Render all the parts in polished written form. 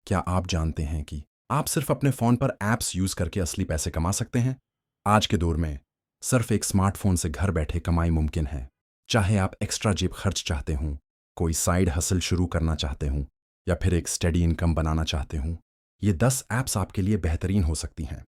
क्या आप जानते हैं कि आप सिर्फ अपने फ़ोन पर ऐप्स यूज़ करके असली पैसे कमा सकते हैं? आज के दौर में सिर्फ एक स्मार्टफ़ोन से घर बैठे कमाई मुमकिन है। चाहे आप एक्स्ट्रा जेब खर्च चाहते हों, कोई साइड हसल शुरू करना चाहते हों या फिर एक स्टेडी इनकम बनाना चाहते हों, ये 10 ऐप्स आपके लिए बेहतरीन हो सकती हैं।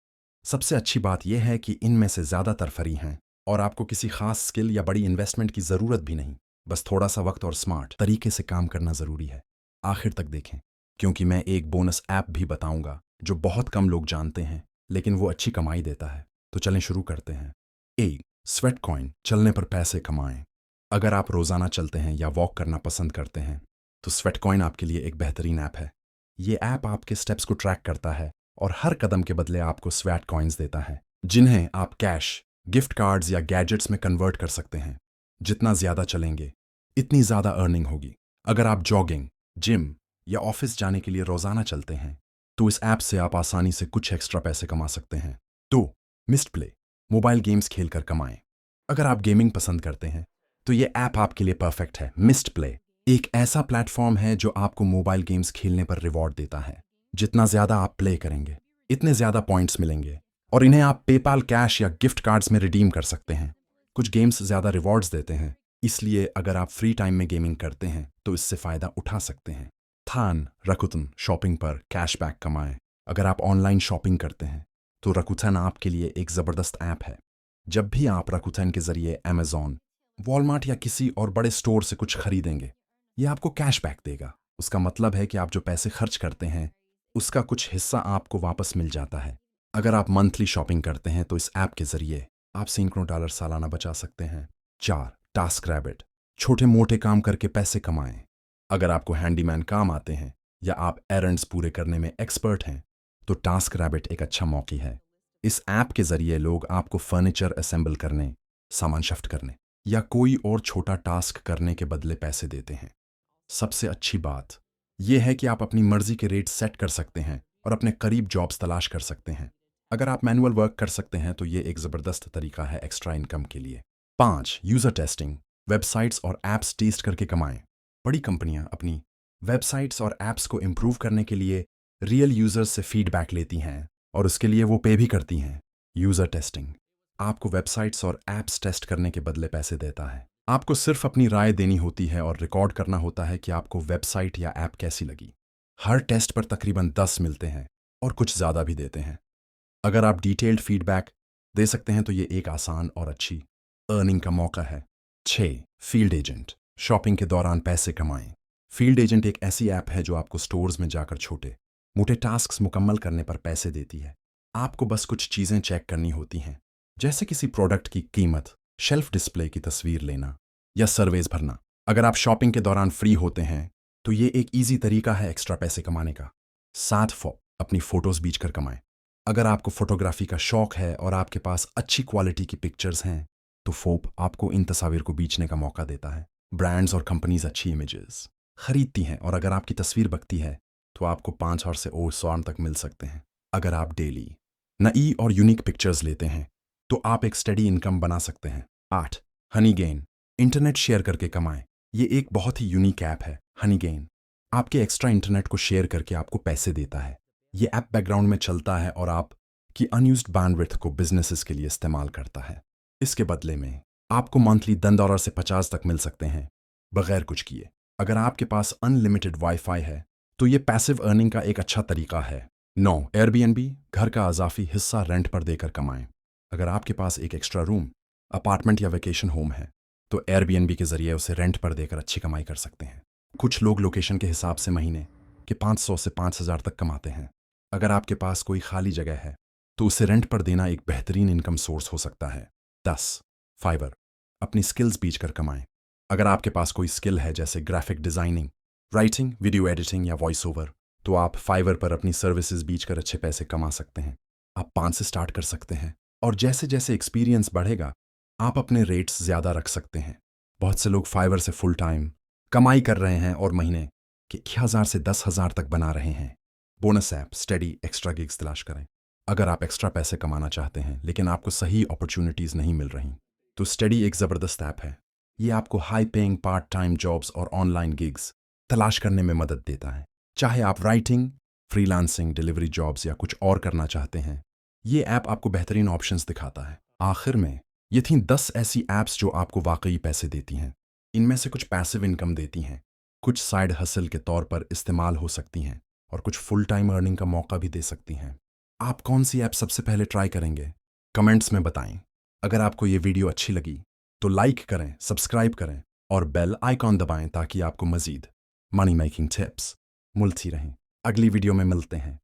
सबसे अच्छी बात यह है कि इनमें से ज़्यादातर फ्री हैं और आपको किसी खास स्किल या बड़ी इन्वेस्टमेंट की ज़रूरत भी नहीं। बस थोड़ा सा वक्त और स्मार्ट तरीके से काम करना ज़रूरी है। आखिर तक देखें, क्योंकि मैं एक बोनस ऐप भी बताऊंगा जो बहुत कम लोग जानते हैं लेकिन वो अच्छी कमाई देता है। तो चलें शुरू करते हैं। ए स्वेट कॉइन, चलने पर पैसे कमाएं। अगर आप रोज़ाना चलते हैं या वॉक करना पसंद करते हैं तो स्वेट कॉइन आपके लिए एक बेहतरीन ऐप है। ये ऐप आपके स्टेप्स को ट्रैक करता है और हर कदम के बदले आपको स्वेट कॉइन्स देता है जिन्हें आप कैश, गिफ्ट कार्ड्स या गैजेट्स में कन्वर्ट कर सकते हैं। जितना ज़्यादा चलेंगे इतनी ज़्यादा अर्निंग होगी। अगर आप जॉगिंग, जिम या ऑफिस जाने के लिए रोजाना चलते हैं तो इस ऐप से आप आसानी से कुछ एक्स्ट्रा पैसे कमा सकते हैं। तो मिस्ट प्ले, मोबाइल गेम्स खेलकर कमाएं। अगर आप गेमिंग पसंद करते हैं तो ये ऐप आपके लिए परफेक्ट है। मिस्ट प्ले एक ऐसा प्लेटफॉर्म है जो आपको मोबाइल गेम्स खेलने पर रिवॉर्ड देता है। जितना ज्यादा आप प्ले करेंगे इतने ज्यादा पॉइंट्स मिलेंगे और इन्हें आप पेपाल कैश या गिफ्ट कार्ड्स में रिडीम कर सकते हैं। कुछ गेम्स ज्यादा रिवॉर्ड्स देते हैं, इसलिए अगर आप फ्री टाइम में गेमिंग करते हैं तो इससे फायदा उठा सकते हैं। थान रकुतन, शॉपिंग पर कैशबैक कमाएं। अगर आप ऑनलाइन शॉपिंग करते हैं तो रकुथन आपके लिए एक ज़बरदस्त ऐप है। जब भी आप रकुथन के जरिए अमेजॉन, वॉलमार्ट या किसी और बड़े स्टोर से कुछ खरीदेंगे, ये आपको कैशबैक देगा। उसका मतलब है कि आप जो पैसे खर्च करते हैं उसका कुछ हिस्सा आपको वापस मिल जाता है। अगर आप मंथली शॉपिंग करते हैं तो इस ऐप के जरिए आप सैकड़ों डॉलर सालाना बचा सकते हैं। 4 टास्क रैबिट, छोटे मोटे काम करके पैसे कमाएं। अगर आपको हैंडीमैन काम आते हैं या आप एरंड्स पूरे करने में एक्सपर्ट हैं तो टास्क रैबिट एक अच्छा मौका है। इस ऐप के जरिए लोग आपको फर्नीचर असेंबल करने, सामान शिफ्ट करने या कोई और छोटा टास्क करने के बदले पैसे देते हैं। सबसे अच्छी बात यह है कि आप अपनी मर्जी के रेट सेट कर सकते हैं और अपने करीब जॉब्स तलाश कर सकते हैं। अगर आप मैनुअल वर्क कर सकते हैं तो ये एक ज़बरदस्त तरीका है एक्स्ट्रा इनकम के लिए। 5 यूज़र टेस्टिंग, वेबसाइट्स और ऐप्स टेस्ट करके कमाएं। बड़ी कंपनियां अपनी वेबसाइट्स और ऐप्स को इम्प्रूव करने के लिए रियल यूजर्स से फीडबैक लेती हैं और उसके लिए वो पे भी करती हैं। यूजर टेस्टिंग आपको वेबसाइट्स और ऐप्स टेस्ट करने के बदले पैसे देता है। आपको सिर्फ अपनी राय देनी होती है और रिकॉर्ड करना होता है कि आपको वेबसाइट या ऐप कैसी लगी। हर टेस्ट पर तकरीबन 10 मिलते हैं और कुछ ज़्यादा भी देते हैं। अगर आप डिटेल्ड फीडबैक दे सकते हैं तो ये एक आसान और अच्छी अर्निंग का मौका है। 6 फील्ड एजेंट, शॉपिंग के दौरान पैसे कमाएं। फील्ड एजेंट एक ऐसी ऐप है जो आपको स्टोर्स में जाकर छोटे मोटे टास्क्स मुकम्मल करने पर पैसे देती है। आपको बस कुछ चीज़ें चेक करनी होती हैं, जैसे किसी प्रोडक्ट की कीमत, शेल्फ डिस्प्ले की तस्वीर लेना या सर्वेज भरना। अगर आप शॉपिंग के दौरान फ्री होते हैं तो ये एक ईजी तरीका है एक्स्ट्रा पैसे कमाने का। 7 अपनी फ़ोटोज़ बेचकर कमाएं। अगर आपको फोटोग्राफी का शौक है और आपके पास अच्छी क्वालिटी की पिक्चर्स हैं तो फोप आपको इन तस्वीर को बेचने का मौका देता है। ब्रांड्स और कंपनीज अच्छी इमेजेस खरीदती हैं और अगर आपकी तस्वीर बकती है तो आपको 5 और से और 100 तक मिल सकते हैं। अगर आप डेली नई और यूनिक पिक्चर्स लेते हैं तो आप एक स्टडी इनकम बना सकते हैं। 8 हनी गेन, इंटरनेट शेयर करके कमाएं। ये एक बहुत ही यूनिक ऐप है। हनी गेन आपके एक्स्ट्रा इंटरनेट को शेयर करके आपको पैसे देता है। ये ऐप बैकग्राउंड में चलता है और आपकी अनयूज्ड बैंडविड्थ को बिजनेसेस के लिए इस्तेमाल करता है। इसके बदले में आपको मंथली $10 से 50 तक मिल सकते हैं बगैर कुछ किए। अगर आपके पास अनलिमिटेड वाईफाई है तो ये पैसिव अर्निंग का एक अच्छा तरीका है। 9 एयरबीएनबी, घर का अजाफी हिस्सा रेंट पर देकर कमाएं। अगर आपके पास एक एक्स्ट्रा रूम, अपार्टमेंट या वेकेशन होम है तो एयरबीएनबी के जरिए उसे रेंट पर देकर अच्छी कमाई कर सकते हैं। कुछ लोग लोकेशन के हिसाब से महीने के 500 से 5000 तक कमाते हैं। अगर आपके पास कोई खाली जगह है तो उसे रेंट पर देना एक बेहतरीन इनकम सोर्स हो सकता है। 10 फाइवर, अपनी स्किल्स बेचकर कमाएं। अगर आपके पास कोई स्किल है जैसे graphic designing, writing, video editing या वॉइस ओवर तो आप फाइवर पर अपनी सर्विसेज बेचकर अच्छे पैसे कमा सकते हैं। आप 5 से स्टार्ट कर सकते हैं और जैसे जैसे एक्सपीरियंस बढ़ेगा आप अपने रेट्स ज़्यादा रख सकते हैं। बहुत से लोग फाइवर से फुल टाइम कमाई कर रहे हैं और महीने के 1000 से 10,000 तक बना रहे हैं। Bonus app study extra gigs तलाश करें। अगर आप एक्स्ट्रा पैसे कमाना चाहते हैं लेकिन आपको सही अपॉर्चुनिटीज़ नहीं मिल रही तो स्टडी एक ज़बरदस्त ऐप है। ये आपको high paying part time jobs और ऑनलाइन गिग्स तलाश करने में मदद देता है। चाहे आप राइटिंग, फ्रीलांसिंग, डिलीवरी जॉब्स या कुछ और करना चाहते हैं, ये ऐप आपको बेहतरीन ऑप्शंस दिखाता है। आखिर में ये थीं 10 ऐसी ऐप्स जो आपको वाकई पैसे देती हैं। इनमें से कुछ पैसिव इनकम देती हैं, कुछ साइड हसल के तौर पर इस्तेमाल हो सकती हैं और कुछ फुल टाइम अर्निंग का मौका भी दे सकती हैं। आप कौन सी ऐप सबसे पहले ट्राई करेंगे? कमेंट्स में बताएं। अगर आपको ये वीडियो अच्छी लगी तो लाइक करें, सब्सक्राइब करें और बेल आइकॉन दबाएं ताकि आपको मजीद मनी मेकिंग टिप्स मिलती रहें। अगली वीडियो में मिलते हैं।